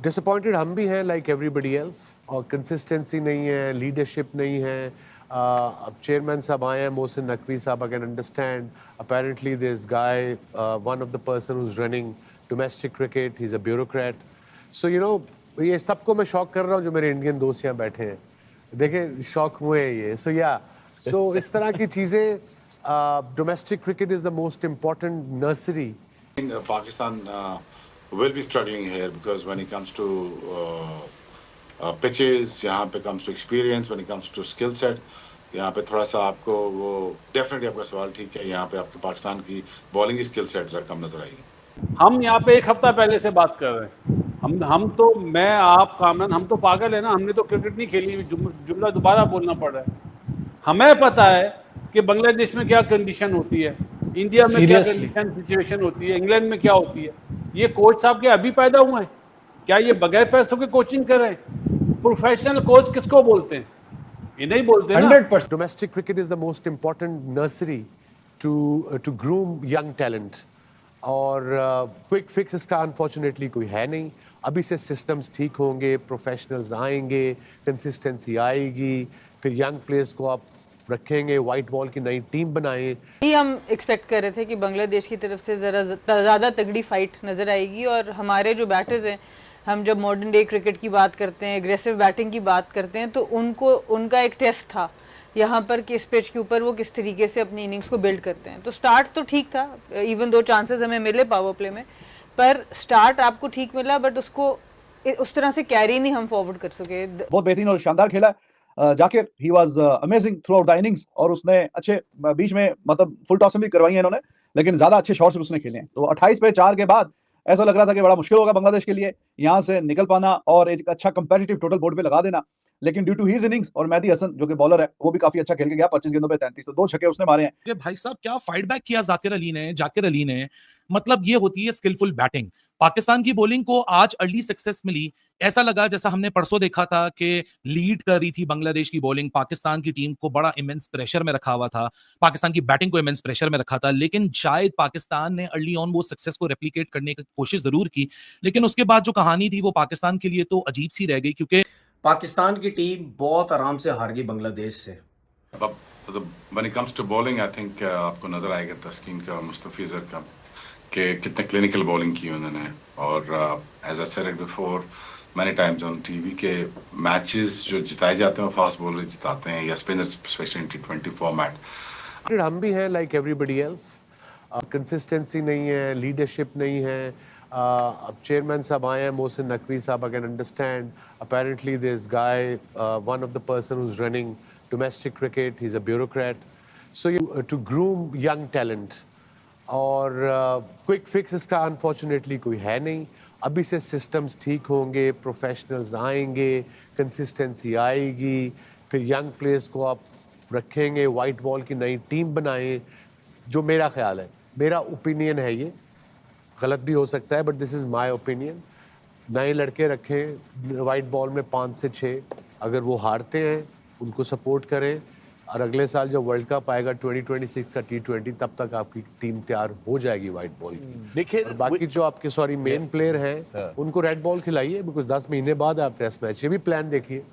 Disappointed हम भी हैं लाइक एवरीबडी एल्स, और कंसिस्टेंसी नहीं है, लीडरशिप नहीं है। अब चेयरमैन साहब आए हैं, मोहसिन नकवी साहब, I can understand apparently this guy one of the person who is running domestic cricket, he is a bureaucrat. So you know, ये सबको मैं शॉक कर रहा हूँ जो मेरे इंडियन दोस्त यहाँ बैठे हैं, देखें शौक हुए हैं ये। सो इस तरह की चीज़ें, domestic cricket is the most important nursery. Pakistan will be struggling here because when it comes to pitches, यहाँ पे comes to experience, when it comes to skill set, यहाँ पे थोड़ा सा आपको वो डेफिनेटली आपका सवाल ठीक है, यहाँ पे आपके पाकिस्तान की बॉलिंग की स्किल सेट जरा कम नजर आएगी। हम यहाँ पे एक हफ्ता पहले से बात कर रहे हैं, हम तो, मैं, आप, कामरान, हम तो पागल है ना, हमने तो क्रिकेट नहीं खेली। जुमला दोबारा बोलना पड़ रहा है। हमें पता है कि बांग्लादेश में क्या कंडीशन होती है, इंडिया में क्या कंडीशन सिचुएशन होती है, इंग्लैंड में क्या होती है। ये कोच साहब के अभी पैदा हुए हैं क्या? ये बगैर पैसों के कोचिंग कर रहे हैं? प्रोफेशनल कोच किसको बोलते हैं? ये नहीं बोलते ना। 100%. Domestic cricket is the most important nursery to groom young talent. और क्विक फिक्स इसका अनफॉर्चुनेटली कोई है नहीं। अभी से सिस्टम्स ठीक होंगे, प्रोफेशनल्स आएंगे, कंसिस्टेंसी आएगी, फिर यंग प्लेयर्स को आप रखेंगे, वाइट बॉल की नई टीम बनाएं। ये हम एक्सपेक्ट कर रहे थे कि बांग्लादेश की तरफ से ज़रा ज़्यादा तगड़ी फाइट नज़र आएगी। और हमारे जो बैटर्स हैं, हम जब मॉडर्न डे क्रिकेट की बात करते हैं, एग्रेसिव बैटिंग की बात करते हैं, तो उनका एक टेस्ट था यहाँ पर कि इस पिच के ऊपर वो किस तरीके से अपनी इनिंग्स को बिल्ड करते हैं। तो स्टार्ट तो ठीक था, इवन दो चांसेस हमें मिले पावर प्ले में, पर स्टार्ट आपको ठीक मिला, बट उसको उस तरह से कैरी नहीं हम फॉरवर्ड कर सके। बहुत बेहतरीन और शानदार खेला Zakir, he was amazing through out the innings, और उसने अच्छे बीच में मतलब फुल टॉस भी करवाई है इन्होंने, लेकिन ज्यादा अच्छे शॉट्स भी उसने खेले हैं। तो 28 पे 4 के बाद ऐसा लग रहा था कि बड़ा मुश्किल होगा बांग्लादेश के लिए यहाँ से निकल पाना और एक अच्छा कंपेटिटिव टोटल बोर्ड पे लगा देना। लेकिन ड्यू टू हिज इनिंग्स, और मेहदी हसन जो कि बॉलर है, वो भी काफी अच्छा खेल के गया, 25 गेंदों पे 33, तो 2 छक्के उसने मारे हैं। भाई साहब क्या फाइट बैक किया जाकिर अली ने। मतलब ये होती है स्किलफुल बैटिंग। पाकिस्तान की बॉलिंग को आज अर्ली सक्सेस मिली। ऐसा लगा जैसा हमने परसों देखा था कि लीड कर रही थी बांग्लादेश की बॉलिंग, पाकिस्तान की टीम को बड़ा इमेंस प्रेशर में रखा हुआ था, पाकिस्तान की बैटिंग को इमेंस प्रेशर में रखा था। लेकिन शायद पाकिस्तान ने अर्ली ऑन वो सक्सेस को रेप्लिकेट करने की कोशिश जरूर की, लेकिन उसके बाद जो कहानी थी वो पाकिस्तान के लिए तो अजीब सी रह गई, क्योंकि पाकिस्तान की टीम बहुत आराम से हार गई बांग्लादेश से। When it comes to bowling, I think आपको नजर आएगा तस्कीन का, मुस्तफिजर का, कि कितने क्लिनिकल बॉलिंग की उन्होंने। और as I said it before many times on TV के मैचेस जो जिताए जाते हैं वो फास्ट बॉलर जिताते हैं, या स्पिनर्स स्पेशली T20 फॉर्मेट। हम भी हैं लाइक एवरीबडी एल्स, कंसिस्टेंसी नहीं है, लीडरशिप नहीं है। अब चेयरमैन साहब आए हैं, मोहसिन नकवी साहब, I can understand apparently this guy one of the person who is running domestic cricket, he is a bureaucrat. So to groom young talent, और क्विक फिक्स इसका अनफॉर्चुनेटली कोई है नहीं। अभी से सिस्टम्स ठीक होंगे, प्रोफेशनल्स आएंगे, कंसिस्टेंसी आएगी, फिर यंग प्लेयर्स को आप रखेंगे, वाइट बॉल की नई टीम बनाएं। जो मेरा ख्याल है, मेरा ओपिनियन है, ये गलत भी हो सकता है, but this is my opinion. नए लड़के रखें वाइट बॉल में 5 से 6, अगर वो हारते हैं उनको सपोर्ट करें, और अगले साल जब वर्ल्ड कप आएगा 2026 का T20, तब तक आपकी टीम तैयार हो जाएगी वाइट बॉल की। देखिए बाकी जो आपके मेन प्लेयर हैं उनको रेड बॉल खिलाइए, बिकॉज 10 महीने बाद आप टेस्ट मैच, ये भी प्लान देखिए।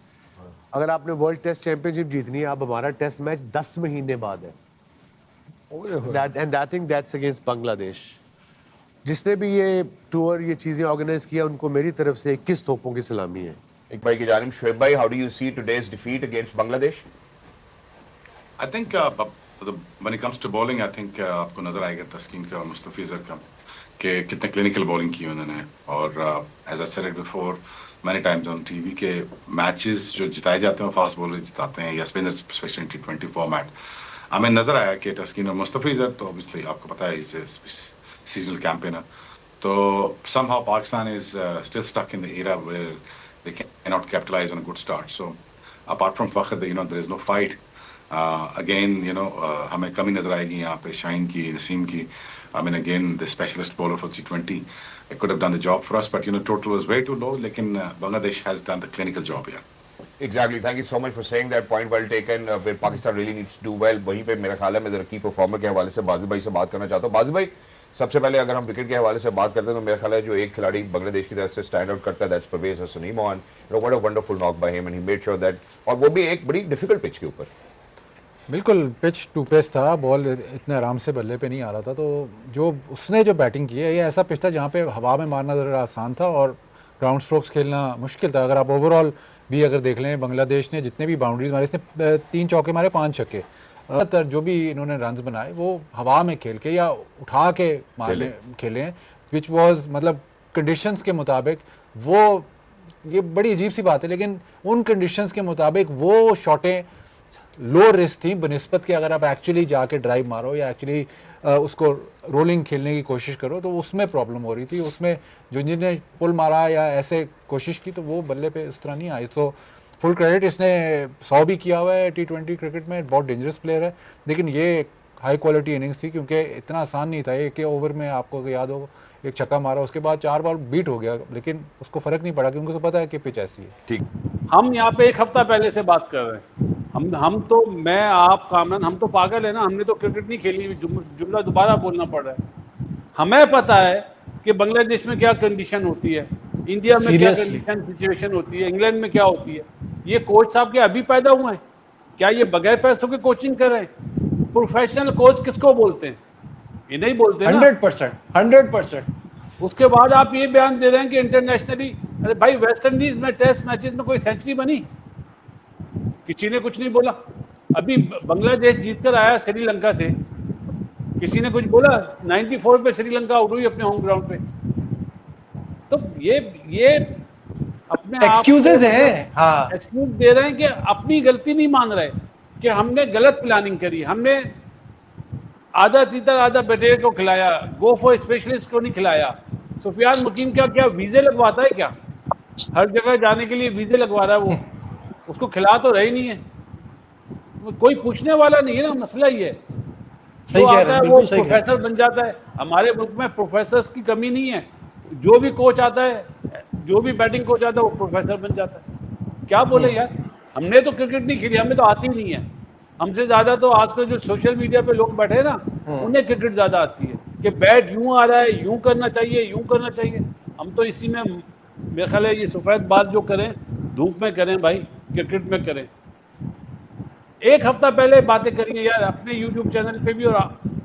अगर आपने वर्ल्ड टेस्ट चैंपियनशिप जीतनी है, आप हमारा टेस्ट मैच 10 महीने बाद है, and I think that's against Bangladesh. जिसने भी ये टूर, ये चीजें ऑर्गेनाइज किया, उनको मेरी तरफ से 21 तोपों की सलामी है। एक भाई की जानिब शोएब भाई, how do you see today's defeat against Bangladesh? I think when it comes to bowling, I think आपको नजर आएगा तस्कीन का, मुस्तफिजर का, कि कितने क्लिनिकल बॉलिंग की उन्होंने। और as I said it before many times on TV के मैचेस जो जिताए जाते हैं वो फास्ट बॉलर जिताते हैं, या स्पिनर्स स्पेशली T20 फॉर्मेट। हमें नजर आया कि तस्कीन और मुस्तफिजर, तो ऑब्वियसली आपको पता है इज सीजनल कैंपेनर, तो somehow Pakistan is still stuck in the era where they cannot capitalize on a good start. So apart from Fakhr, there is no fight. Again, हमें कमी नजर आएगी यहाँ पे शाहीन की, नसीम की। I mean, again, the specialist bowler for T20, it could have done the job for us, but total was way too low. लेकिन Bangladesh has done the clinical job here. Exactly. Thank you so much for saying that. Point well taken. Where Pakistan really needs to do well. वहीं पे मेरा ख्याल है मैं जरा की performer के हवाले से बाज़ी भाई से बात करना चाहता हूँ। बाज़ी भाई, सबसे पहले अगर हम विकेट के हवाले से बात करते हैं तो मेरा ख्याल है जो एक खिलाड़ी बांग्लादेश की तरफ से स्टैंड आउट करता है that's Parvez Hasnain on what a wonderful knock by him and he made sure that, और वो भी एक बड़ी डिफिकल्ट पिच के ऊपर। बिल्कुल पिच टू पेस था, बॉल इतने आराम से बल्ले पे नहीं आ रहा था, तो जो उसने जो बैटिंग की है ये ऐसा पिच था जहाँ पे हवा में मारना ज़रा आसान था और ग्राउंड स्ट्रोक्स खेलना मुश्किल था। अगर आप ओवरऑल भी अगर देख लें बांग्लादेश ने जितने भी बाउंड्रीज मारे, इसने 3 चौके मारे 5 छक्के, ज़्यादातर जो भी इन्होंने रन्स बनाए वो हवा में खेल के या उठा के मारने खेले हैं, विच वॉज मतलब कंडीशंस के मुताबिक वो, ये बड़ी अजीब सी बात है लेकिन उन कंडीशंस के मुताबिक वो शॉटें लो रिस्क थी बनिस्बत के अगर आप एक्चुअली जाके ड्राइव मारो या एक्चुअली उसको रोलिंग खेलने की कोशिश करो तो उसमें प्रॉब्लम हो रही थी। उसमें जो जिन्हें पुल मारा या ऐसे कोशिश की तो वो बल्ले पे उस तरह नहीं आई। तो फुल क्रेडिट, इसने 100 भी किया हुआ है T20 क्रिकेट में, बहुत डेंजरस प्लेयर है, लेकिन ये हाई क्वालिटी इनिंग्स थी क्योंकि इतना आसान नहीं था। एक ओवर में आपको याद हो एक छक्का मारा, उसके बाद 4 बॉल बीट हो गया, लेकिन उसको फ़र्क नहीं पड़ा क्योंकि उसको पता है कि पिच ऐसी है। ठीक, हम यहाँ पे 1 हफ्ता पहले से बात कर रहे हैं। हम तो, मैं, आप, कामरान, हम तो पागल है ना, हमने तो क्रिकेट नहीं खेली। जुमला दोबारा बोलना पड़ रहा है। हमें पता है कि बांग्लादेश में क्या कंडीशन होती है, इंडिया में क्या कंडीशन सिचुएशन होती है, इंग्लैंड में क्या होती है। ये कोच साहब के अभी पैदा हुए हैं क्या? ये बगैर पैसों के कोचिंग कर रहे हैं? प्रोफेशनल कोच किसको बोलते हैं? ये नहीं बोलते ना। 100%। उसके बाद आप ये बयान दे रहे हैं कि इंटरनेशनली, अरे भाई वेस्ट इंडीज में टेस्ट मैचेस में कोई सेंचुरी बनी? किसी ने कुछ नहीं बोला। अभी बांग्लादेश जीतकर आया श्रीलंका से, किसी ने कुछ बोला? 94 पे श्रीलंका आउट हुई अपने होम ग्राउंड पे। तो ये अपने एक्सक्यूजेस हैं, हाँ, एक्सक्यूज दे रहे हैं कि अपनी गलती नहीं मान रहे कि हमने गलत प्लानिंग करी, हमने आधा तीतर आधा बटेर को खिलाया, गो फॉर स्पेशलिस्ट को नहीं खिलाया। सुफियान मुकीम क्या वीजे लगवाता है क्या? हर जगह जाने के लिए वीजे लगवा रहा है वो, उसको खिला तो रही नहीं है, कोई पूछने वाला नहीं है ना। मसला ही है, जो आता है वो प्रोफेसर बन जाता है। हमारे मुल्क में प्रोफेसर्स की कमी नहीं है, जो भी कोच आता है, जो भी बैटिंग कोच आता है वो प्रोफेसर बन जाता है। क्या बोले यार, हमने तो क्रिकेट नहीं खेली, हमें तो आती नहीं है। हमसे ज्यादा तो आजकल जो सोशल मीडिया पे लोग बैठे ना, उन्हें क्रिकेट ज्यादा आती है कि बैट यूं आ रहा है, यूं करना चाहिए, यूं करना चाहिए। हम तो इसी में, मेरा ख्याल है ये सफेद बात जो करें धूप में करें भाई, क्रिकेट में करें। 1 हफ्ता पहले बातें करिए यार, अपने YouTube चैनल पे भी और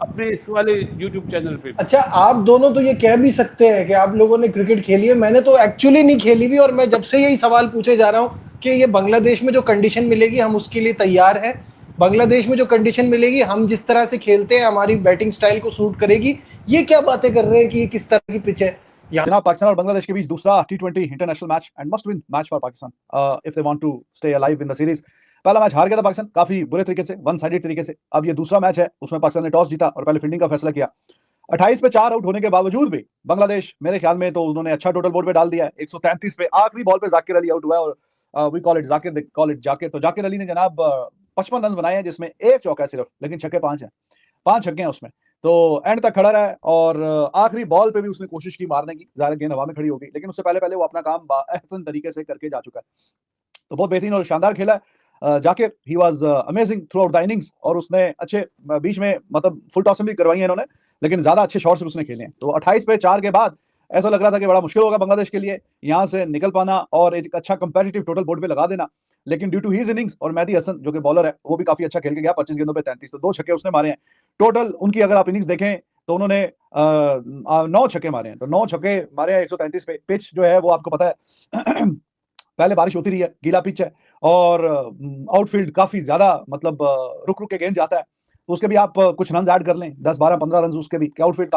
अपने इस वाले YouTube चैनल पे भी। अच्छा, आप दोनों तो ये कह भी सकते हैं कि आप लोगों ने क्रिकेट खेली है, मैंने तो एक्चुअली नहीं खेली हुई, और मैं जब से यही सवाल पूछे जा रहा हूँ कि ये बांग्लादेश में जो कंडीशन मिलेगी हम उसके लिए तैयार हैं। बांग्लादेश में जो कंडीशन मिलेगी, हम जिस तरह से खेलते हैं हमारी बैटिंग स्टाइल को सूट करेगी। ये क्या बातें कर रहे हैं कि ये किस तरह की पिच है? जनाब, पाकिस्तान और बांग्लादेश के बीच दूसरा T20 international match and must win match for Pakistan if they want to stay alive in the series. पहला मैच हार गया था पाकिस्तान काफी बुरे तरीके से, वन साइडेड तरीके से। अब ये दूसरा मैच है, उसमें पाकिस्तान ने टॉस जीता और पहले फील्डिंग का फैसला किया। 28 पे 4 आउट होने के बावजूद भी बांग्लादेश, मेरे ख्याल में तो उन्होंने अच्छा टोटल बोर्ड पे डाल दिया है। 133 पे आखिरी बॉल पे जाकिर अली आउट हुआ है और we call it Zakir, they call it Zakir. तो जाकिर अली ने जनाब 55 रन बनाए हैं, जिसमें 1 चौका है सिर्फ, लेकिन छक्के 5 हैं, 5 छक्के हैं उसमें। तो एंड तक खड़ा रहा है और आखिरी बॉल पे भी उसने कोशिश की मारने की, ज़ाहिर गेंद हवा में खड़ी होगी, लेकिन उससे पहले वो अपना काम बेहतरीन तरीके से करके जा चुका है। तो बहुत बेहतरीन और शानदार खेला है Zakir. He was amazing through out the innings, और उसने अच्छे बीच में मतलब फुल टॉस भी करवाई है इन्होंने, लेकिन ज्यादा अच्छे शॉट्स भी उसने खेले हैं। तो 28 पे 4 के बाद ऐसा लग रहा था कि बड़ा मुश्किल होगा बांग्लादेश के लिए यहाँ से निकल पाना और एक अच्छा कंपेटिटिव टोटल बोर्ड पे लगा देना, लेकिन ड्यू टू हिज इनिंग्स, और मेहदी हसन जो कि बॉलर है वो भी काफी अच्छा खेल के गया, 25 गेंदों पे 33, तो 2 छक्के उसने मारे हैं। टोटल उनकी अगर आप इनिंग्स देखें तो उन्होंने 9 छक्के मारे हैं, तो 9 छक्के मारे हैं 133 पे। पिच जो है वो आपको पता है पहले बारिश होती रही है, गीला पिच है और आउटफील्ड काफी ज्यादा मतलब रुक रुक के गेंद जाता है, तो उसके भी आप कुछ रन ऐड कर लें, 10 12 15 रन उसके भी, आउटफील्ड